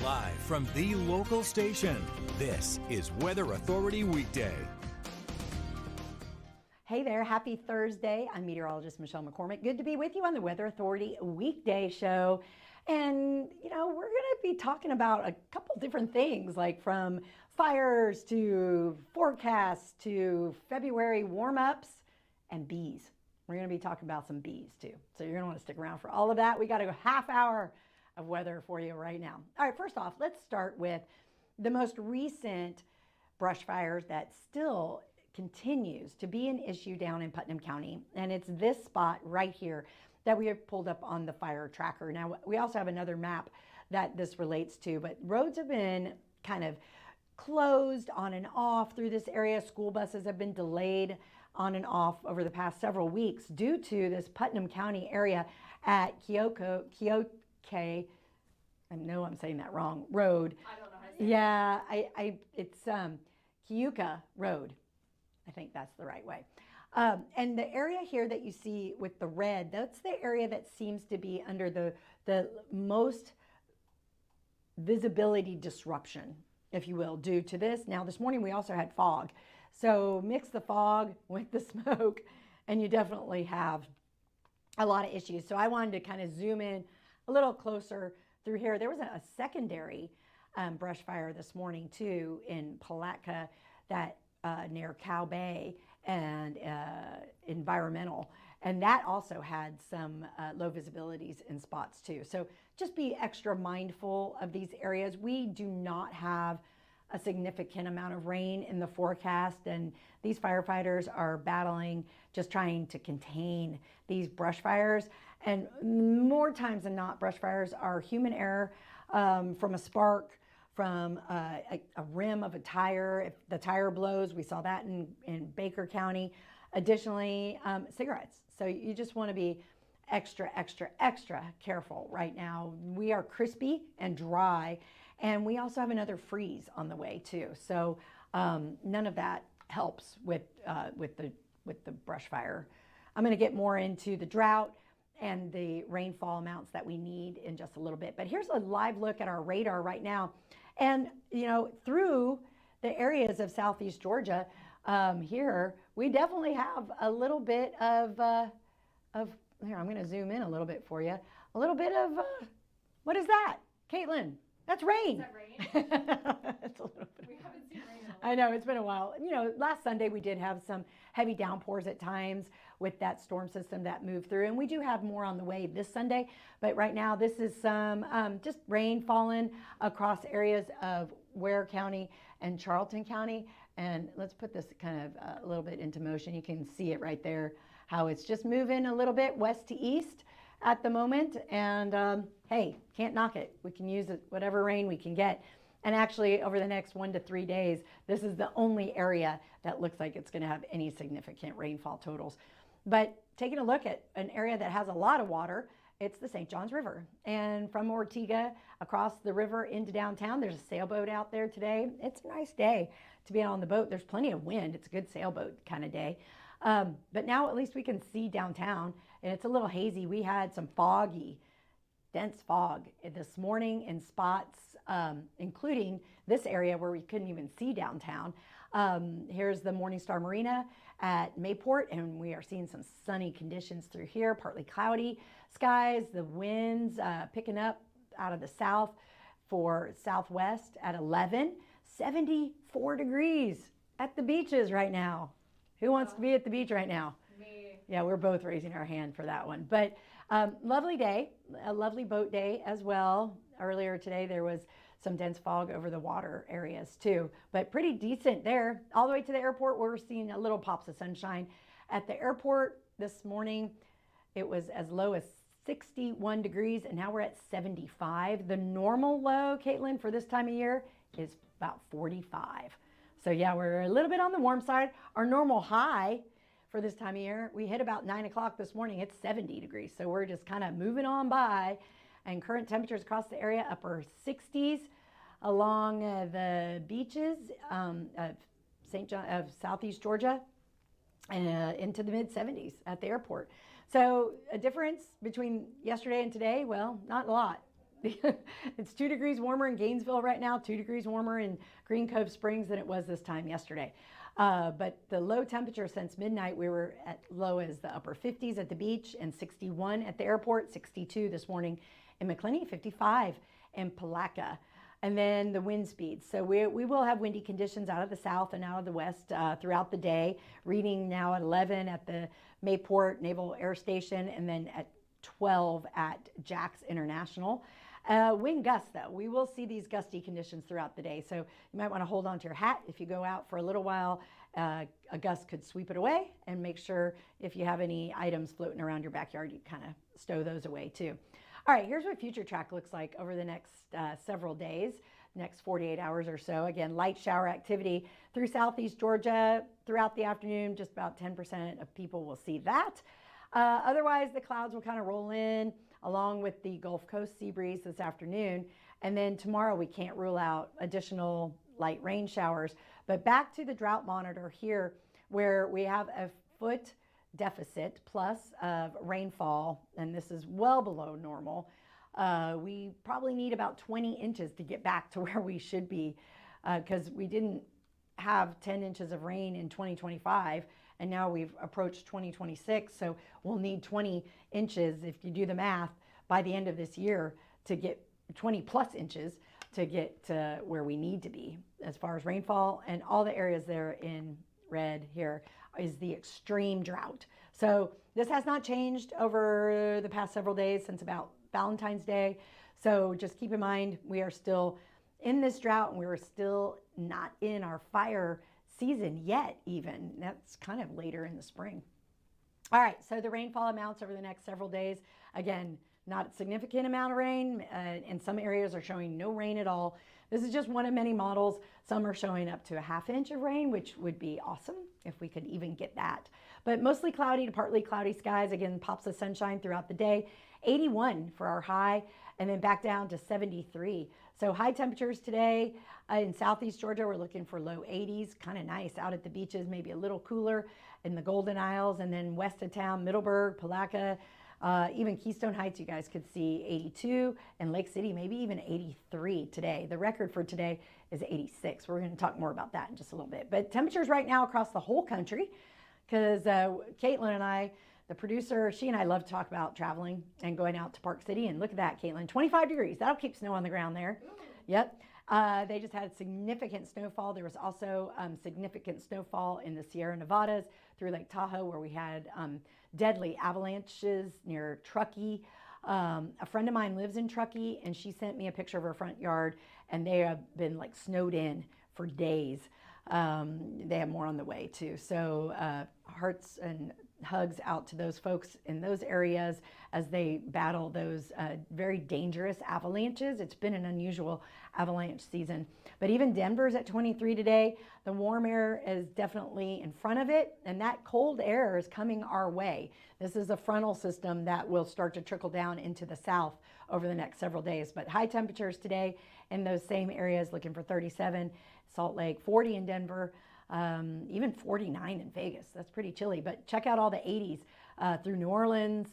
Live from the local station, this is Weather Authority Weekday. Hey there, happy Thursday. I'm meteorologist Michelle McCormick. Good to be with you on the Weather Authority Weekday show. And, you know, we're going to be talking about a couple different things, like from fires to forecasts to February warm-ups and bees. We're going to be talking about some bees too. So you're going to want to stick around for all of that. We got a half hour of weather for you right now. All right, first off, let's start with the most recent brush fires that still continues to be an issue down in Putnam County. And it's this spot right here that we have pulled up on the fire tracker. Now, we also have another map that this relates to, but roads have been kind of closed on and off through this area. School buses have been delayed on and off over the past several weeks due to this Putnam County area at Kyoke, I know I'm saying that wrong, road. I don't know how to say it. It's Keuka Road. I think that's the right way. And the area here that you see with the red, that's the area that seems to be under the most visibility disruption, if you will, due to this. Now, this morning we also had fog. So mix the fog with the smoke and you definitely have a lot of issues. So I wanted to kind of zoom in a little closer through here. There was a secondary brush fire this morning too in Palatka that near Cow Bay and environmental. And that also had some low visibilities in spots too. So just be extra mindful of these areas. We do not have a significant amount of rain in the forecast, and these firefighters are battling, just trying to contain these brush fires. And more times than not, brush fires are human error from a spark, from a rim of a tire. If the tire blows, we saw that in Baker County. Additionally, cigarettes. So you just want to be extra, extra, extra careful right now. We are crispy and dry, and we also have another freeze on the way too. So none of that helps with the brush fire. I'm going to get more into the drought and the rainfall amounts that we need in just a little bit. But here's a live look at our radar right now. And, you know, through the areas of Southeast Georgia here, we definitely have a little bit of here, I'm going to zoom in a little bit for you. A little bit of, what is that? Caitlin, that's rain. Is that rain? It's a little bit. We haven't seen rain in a while. I know, it's been a while. You know, last Sunday we did have some heavy downpours at times with that storm system that moved through. And we do have more on the way this Sunday. But right now, this is some just rain falling across areas of Ware County and Charlton County. And let's put this kind of a little bit into motion. You can see it right there, how it's just moving a little bit west to east at the moment. And hey, can't knock it. We can use it, whatever rain we can get. And actually, over the next 1 to 3 days, this is the only area that looks like it's going to have any significant rainfall totals. But taking a look at an area that has a lot of water, it's the St. Johns River. And from Ortega across the river into downtown, there's a sailboat out there today. It's a nice day to be on the boat. There's plenty of wind. It's a good sailboat kind of day. But now at least we can see downtown, and it's a little hazy. We had some foggy, dense fog this morning in spots, including this area where we couldn't even see downtown. Here's the Morningstar Marina at Mayport, and we are seeing some sunny conditions through here, partly cloudy skies, the winds picking up out of the south for southwest at 11, 74 degrees at the beaches right now. Who wants to be at the beach right now? Me. Yeah, we're both raising our hand for that one. But lovely day, a lovely boat day as well. Earlier today, there was some dense fog over the water areas too, but pretty decent there. All the way to the airport, we're seeing a little pops of sunshine. At the airport this morning, it was as low as 61 degrees, and now we're at 75. The normal low, Caitlin, for this time of year is about 45. So yeah, we're a little bit on the warm side. Our normal high for this time of year, we hit about 9 o'clock this morning. It's 70 degrees. So we're just kind of moving on by, and current temperatures across the area, upper 60s along the beaches of Southeast Georgia, and into the mid 70s at the airport. So a difference between yesterday and today, well, not a lot. It's 2 degrees warmer in Gainesville right now, 2 degrees warmer in Green Cove Springs than it was this time yesterday. But the low temperature since midnight, we were at low as the upper 50s at the beach and 61 at the airport, 62 this morning in McClenny, 55 in Palatka. And then the wind speeds. So we will have windy conditions out of the south and out of the west throughout the day. Reading now at 11 at the Mayport Naval Air Station, and then at 12 at JAX International. Wind gusts, though. We will see these gusty conditions throughout the day. So you might want to hold on to your hat if you go out for a little while. A gust could sweep it away, and make sure if you have any items floating around your backyard, you kind of stow those away too. All right, here's what future track looks like over the next several days, next 48 hours or so. Again, light shower activity through southeast Georgia throughout the afternoon. Just about 10% of people will see that. Otherwise, the clouds will kind of roll in along with the Gulf Coast sea breeze this afternoon. And then tomorrow, we can't rule out additional light rain showers. But back to the drought monitor here, where we have a foot deficit plus of rainfall, and this is well below normal. We probably need about 20 inches to get back to where we should be, because we didn't have 10 inches of rain in 2025, and now we've approached 2026, so we'll need 20 inches, if you do the math, by the end of this year to get 20 plus inches to get to where we need to be as far as rainfall. And all the areas there in red here is the extreme drought. So this has not changed over the past several days since about Valentine's Day. So just keep in mind, we are still in this drought, and we're still not in our fire season yet even. That's kind of later in the spring. All right, so the rainfall amounts over the next several days, again, not a significant amount of rain, and some areas are showing no rain at all. This is just one of many models. Some are showing up to a ½ inch of rain, which would be awesome if we could even get that. But mostly cloudy to partly cloudy skies. Again, pops of sunshine throughout the day. 81 for our high, and then back down to 73. So high temperatures today in southeast Georgia. We're looking for low 80s, kind of nice out at the beaches, maybe a little cooler in the Golden Isles, and then west of town, Middleburg, Palatka, even Keystone Heights, you guys could see 82, and Lake City, maybe even 83 today. The record for today is 86. We're going to talk more about that in just a little bit. But temperatures right now across the whole country, because Caitlin and I, the producer, she and I love to talk about traveling and going out to Park City. And look at that, Caitlin, 25 degrees. That'll keep snow on the ground there. Yep. They just had significant snowfall. There was also significant snowfall in the Sierra Nevadas through Lake Tahoe, where we had deadly avalanches near Truckee. A friend of mine lives in Truckee, and she sent me a picture of her front yard, and they have been like snowed in for days. They have more on the way too. So hearts and hugs out to those folks in those areas as they battle those very dangerous avalanches. It's been an unusual avalanche season. But even Denver's at 23 today. The warm air is definitely in front of it, and that cold air is coming our way. This is a frontal system that will start to trickle down into the south over the next several days. But high temperatures today in those same areas, looking for 37, Salt Lake, 40 in Denver, even 49 in Vegas. That's pretty chilly, but check out all the 80s through New Orleans,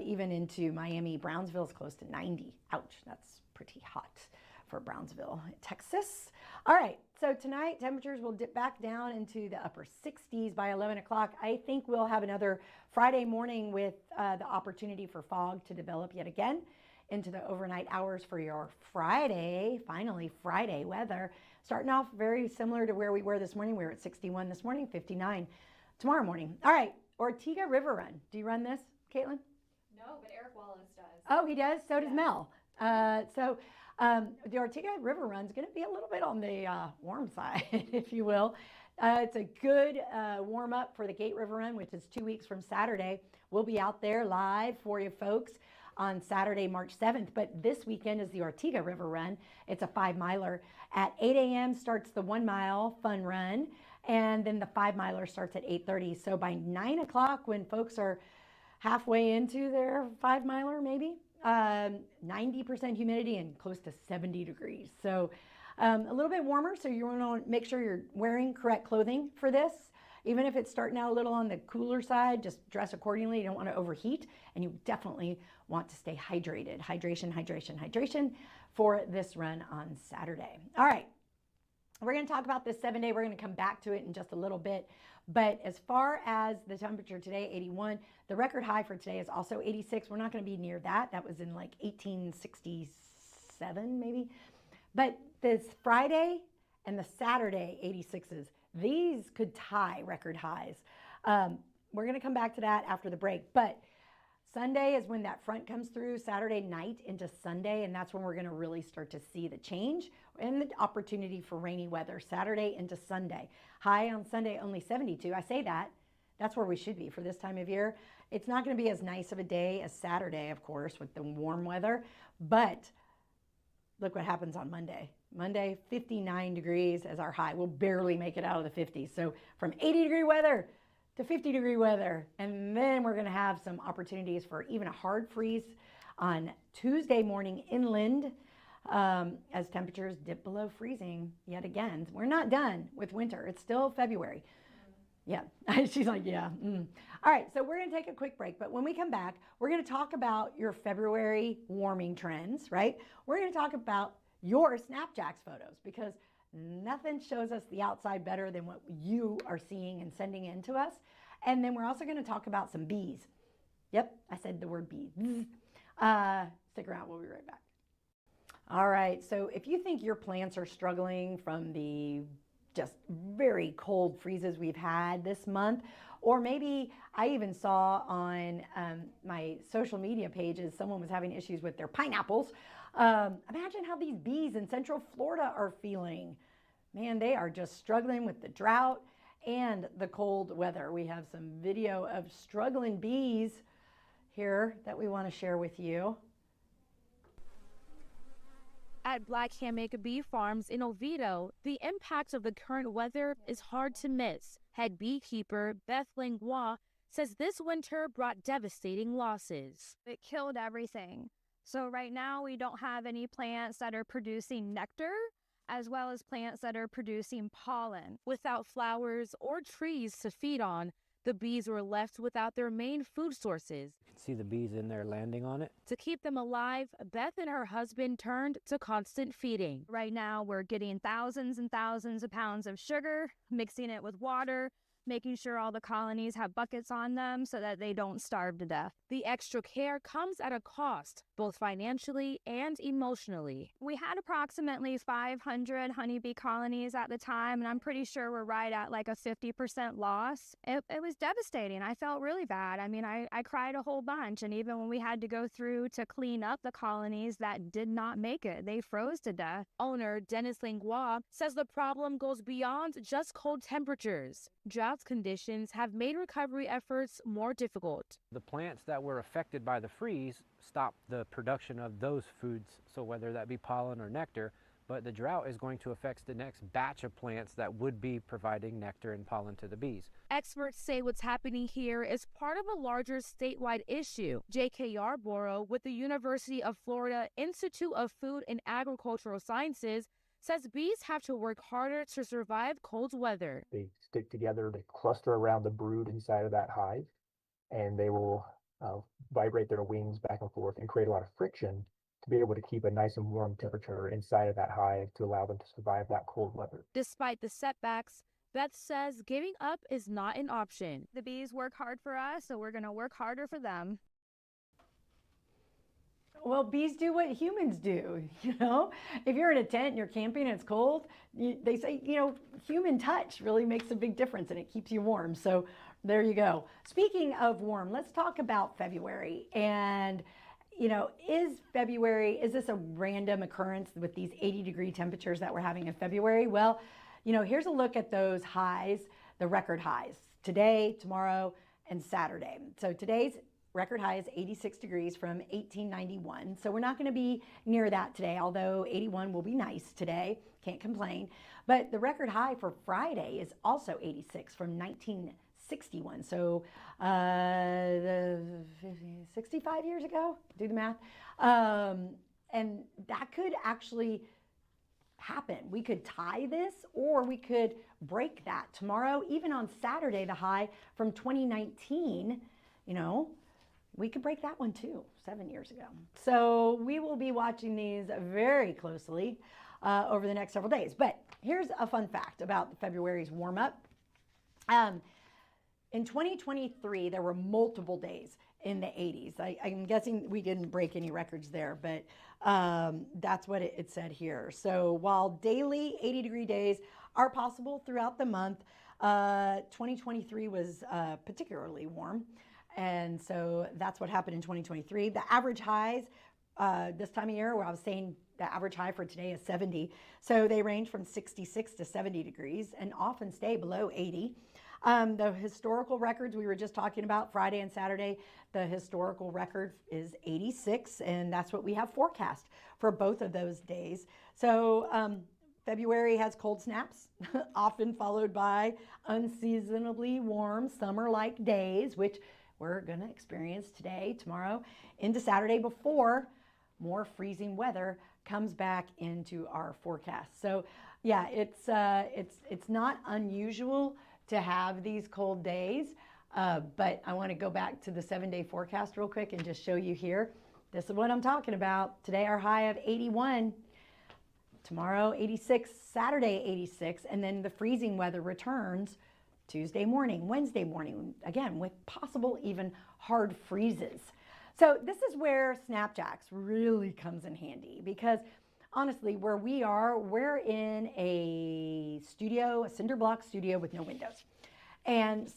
even into Miami. Brownsville's close to 90. Ouch, that's pretty hot for Brownsville, Texas. All right, so tonight temperatures will dip back down into the upper 60s by 11 o'clock. I think we'll have another Friday morning with the opportunity for fog to develop yet again into the overnight hours for your Friday, finally Friday weather. Starting off very similar to where we were this morning. We were at 61 this morning, 59 tomorrow morning. All right, Ortega River Run. Do you run this, Caitlin? No, but Eric Wallace does. Oh, he does? So does Mel. The Ortega River Run is going to be a little bit on the warm side, if you will. It's a good warm-up for the Gate River Run, which is 2 weeks from Saturday. We'll be out there live for you folks on Saturday, March 7th. But this weekend is the Ortega River Run. It's a 5-miler. At 8 a.m. starts the 1-mile fun run, and then the 5-miler starts at 8:30. So by 9 o'clock, when folks are halfway into their 5-miler, maybe, 90% humidity and close to 70 degrees. So a little bit warmer, so you want to make sure you're wearing correct clothing for this. Even if it's starting out a little on the cooler side, just dress accordingly. You don't want to overheat, and you definitely want to stay hydrated. Hydration, hydration, hydration for this run on Saturday. All right. We're going to talk about this 7-day. We're going to come back to it in just a little bit. But as far as the temperature today, 81, the record high for today is also 86. We're not going to be near that. That was in like 1867 maybe. But this Friday and the Saturday 86s, these could tie record highs. We're going to come back to that after the break. But Sunday is when that front comes through, Saturday night into Sunday, and that's when we're going to really start to see the change and the opportunity for rainy weather, Saturday into Sunday. High on Sunday, only 72. I say that. That's where we should be for this time of year. It's not going to be as nice of a day as Saturday, of course, with the warm weather, but look what happens on Monday. Monday, 59 degrees as our high. We'll barely make it out of the 50s. So from 80-degree weather to 50-degree weather. And then we're going to have some opportunities for even a hard freeze on Tuesday morning inland as temperatures dip below freezing yet again. We're not done with winter. It's still February. Yeah, she's like, yeah. All right, so we're going to take a quick break. But when we come back, we're going to talk about your February warming trends, right? We're going to talk about your Snapjacks photos, because nothing shows us the outside better than what you are seeing and sending in to us. And then we're also going to talk about some bees. Yep, I said the word bees. Stick around, we'll be right back. All right, so if you think your plants are struggling from the just very cold freezes we've had this month, or maybe I even saw on my social media pages, someone was having issues with their pineapples. Imagine how these bees in Central Florida are feeling. Man, they are just struggling with the drought and the cold weather. We have some video of struggling bees here that we want to share with you. At Black Hammock Bee Farms in Oviedo, the impact of the current weather is hard to miss. Head beekeeper Beth Langlois says this winter brought devastating losses. It killed everything. So right now we don't have any plants that are producing nectar, as well as plants that are producing pollen. Without flowers or trees to feed on, the bees were left without their main food sources. You can see the bees in there landing on it. To keep them alive, Beth and her husband turned to constant feeding. Right now we're getting thousands and thousands of pounds of sugar, mixing it with water, making sure all the colonies have buckets on them so that they don't starve to death. The extra care comes at a cost, both financially and emotionally. We had approximately 500 honeybee colonies at the time, and I'm pretty sure we're right at like a 50% loss. It was devastating. I felt really bad. I mean, I cried a whole bunch, and even when we had to go through to clean up the colonies that did not make it, they froze to death. Owner Dennis Langlois says the problem goes beyond just cold temperatures. Drought conditions have made recovery efforts more difficult. The plants that were affected by the freeze stopped the production of those foods, so whether that be pollen or nectar, but the drought is going to affect the next batch of plants that would be providing nectar and pollen to the bees. Experts say what's happening here is part of a larger statewide issue. J.K. Yarborough with the University of Florida Institute of Food and Agricultural Sciences says bees have to work harder to survive cold weather. They stick together, they cluster around the brood inside of that hive, and they will vibrate their wings back and forth and create a lot of friction to be able to keep a nice and warm temperature inside of that hive to allow them to survive that cold weather. Despite the setbacks, Beth says giving up is not an option. The bees work hard for us, so we're going to work harder for them. Well, bees do what humans do, you know? If you're in a tent and you're camping and it's cold, they say, you know, human touch really makes a big difference and it keeps you warm. So there you go. Speaking of warm, let's talk about February. And, you know, is this a random occurrence with these 80-degree temperatures that we're having in February? Well, you know, here's a look at those highs, the record highs, today, tomorrow, and Saturday. So today's record high is 86 degrees from 1891. So we're not going to be near that today, although 81 will be nice today. Can't complain. But the record high for Friday is also 86 from 1961. So 65 years ago, do the math. And that could actually happen. We could tie this, or we could break that. Tomorrow, even on Saturday, the high from 2019, you know, we could break that one too, 7 years ago. So we will be watching these very closely over the next several days. But here's a fun fact about February's warm up. In 2023, there were multiple days in the 80s. I'm guessing we didn't break any records there, but that's what it said here. So while daily 80-degree days are possible throughout the month, 2023 was particularly warm. And so that's what happened in 2023. The average highs this time of year, where I was saying the average high for today is 70. So they range from 66 to 70 degrees and often stay below 80. The historical records we were just talking about, Friday and Saturday, the historical record is 86, and that's what we have forecast for both of those days. So February has cold snaps, often followed by unseasonably warm summer-like days, which we're going to experience today, tomorrow, into Saturday before more freezing weather comes back into our forecast. So yeah, it's not unusual to have these cold days, but I want to go back to the 7-day forecast real quick and just show you here. This is what I'm talking about. Today our high of 81, tomorrow 86, Saturday 86, and then the freezing weather returns Tuesday morning, Wednesday morning, again with possible even hard freezes. So this is where Snapjacks really comes in handy, because honestly, where we are, we're in a studio, a cinder block studio with no windows. And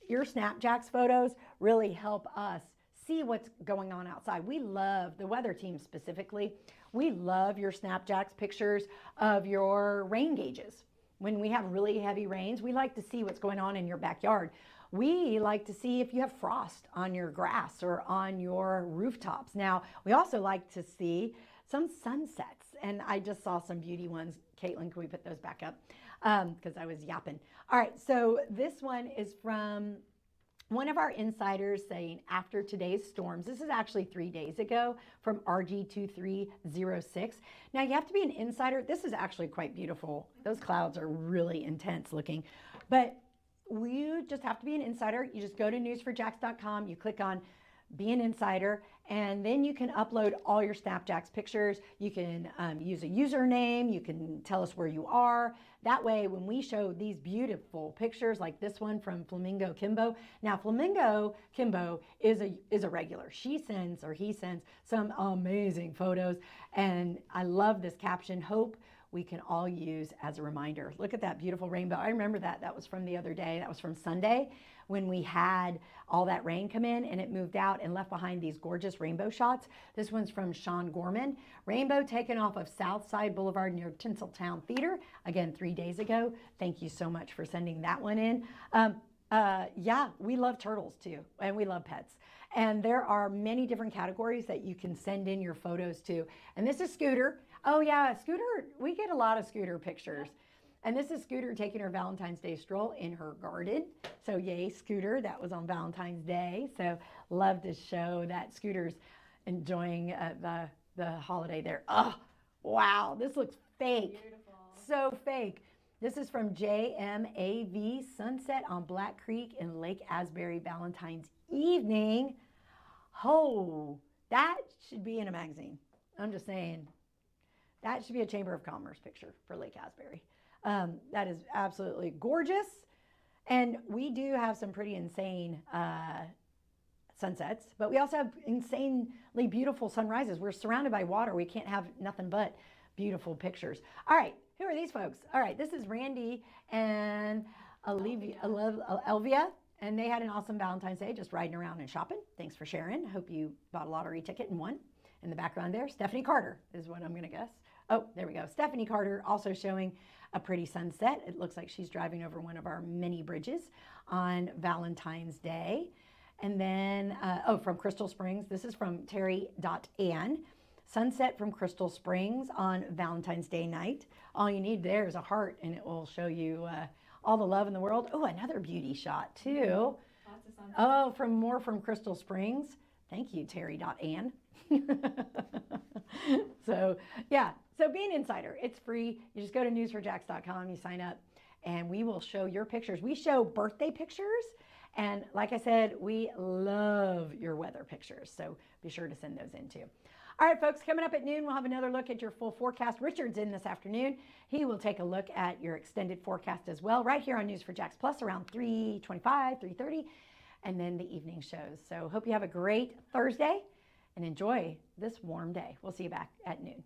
your Snapjacks photos really help us see what's going on outside. We love, the weather team specifically, we love your Snapjacks pictures of your rain gauges. When we have really heavy rains, we like to see what's going on in your backyard. We like to see if you have frost on your grass or on your rooftops. Now, we also like to see some sunsets, and I just saw some beauty ones. Caitlin, can we put those back up? Because I was yapping. All right, so this one is from one of our insiders saying, after today's storms, this is actually 3 days ago from RG2306. Now you have to be an insider. This is actually quite beautiful. Those clouds are really intense looking, but you just have to be an insider. You just go to news4jax.com, you click on be an insider, and then you can upload all your Snapjacks pictures. You can use a username. You can tell us where you are. That way, when we show these beautiful pictures like this one from Flamingo Kimbo. Now, Flamingo Kimbo is a regular. She sends, or he sends, some amazing photos, and I love this caption, hope we can all use as a reminder. Look at that beautiful rainbow. I remember that. That was from the other day. That was from Sunday when we had all that rain come in and it moved out and left behind these gorgeous rainbow shots. This one's from Sean Gorman. Rainbow taken off of Southside Boulevard near Tinseltown Theater. Again, 3 days ago. Thank you so much for sending that one in. Yeah, we love turtles too, and we love pets. And there are many different categories that you can send in your photos to. And this is Scooter. Oh yeah, Scooter, we get a lot of Scooter pictures. And this is Scooter taking her Valentine's Day stroll in her garden. So yay, Scooter, that was on Valentine's Day. So love to show that Scooter's enjoying the holiday there. Oh, wow, this looks fake. Beautiful. So fake. This is from JMAV, sunset on Black Creek in Lake Asbury, Valentine's evening. Oh, that should be in a magazine. I'm just saying. That should be a Chamber of Commerce picture for Lake Asbury. That is absolutely gorgeous. And we do have some pretty insane sunsets, but we also have insanely beautiful sunrises. We're surrounded by water. We can't have nothing but beautiful pictures. All right, who are these folks? All right, this is Randy and Elvia, and they had an awesome Valentine's Day just riding around and shopping. Thanks for sharing. Hope you bought a lottery ticket and won. In the background there, Stephanie Carter is what I'm going to guess. Oh, there we go. Stephanie Carter also showing a pretty sunset. It looks like she's driving over one of our mini bridges on Valentine's Day. And then, from Crystal Springs, this is from Terry.Ann. Sunset from Crystal Springs on Valentine's Day night. All you need there is a heart, and it will show you all the love in the world. Oh, another beauty shot, too. Oh, from Crystal Springs. Thank you, Terry.Ann. So, yeah, So be an insider. It's free. You just go to news4jax.com, you sign up, and we will show your pictures. We show birthday pictures. And like I said, we love your weather pictures. So be sure to send those in too. All right, folks, coming up at noon, we'll have another look at your full forecast. Richard's in this afternoon. He will take a look at your extended forecast as well, right here on News4JAX Plus around 3:25, 3:30, and then the evening shows. So hope you have a great Thursday and enjoy this warm day. We'll see you back at noon.